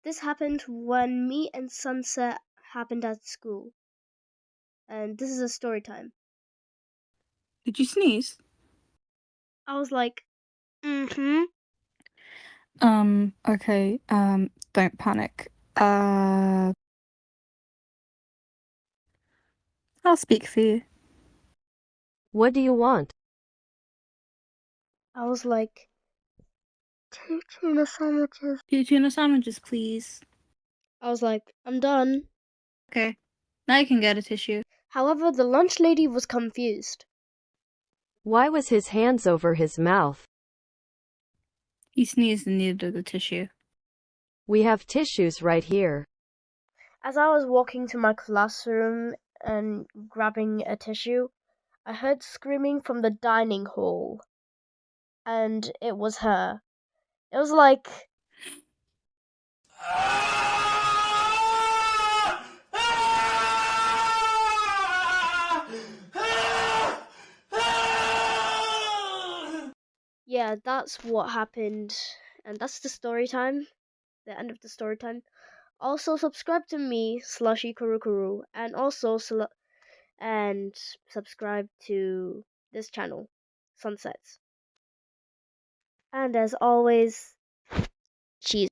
This happened when me and Sunset happened at school. And this is a story time. Did you sneeze? I was like, mm-hmm. Okay, don't panic. I'll speak for you. What do you want? I was like, 2 tuna sandwiches. 2 tuna sandwiches, please. I was like, I'm done. Okay, now you can get a tissue. However, the lunch lady was confused. Why was his hands over his mouth? He sneezed and needed the tissue. We have tissues right here. As I was walking to my classroom and grabbing a tissue, I heard screaming from the dining hall. And it was her. It was like, yeah, that's what happened. And that's the story time. The end of the story time. Also, subscribe to me, Slushy Kurukuru, and also and subscribe to this channel, Sunsets. And as always, cheese.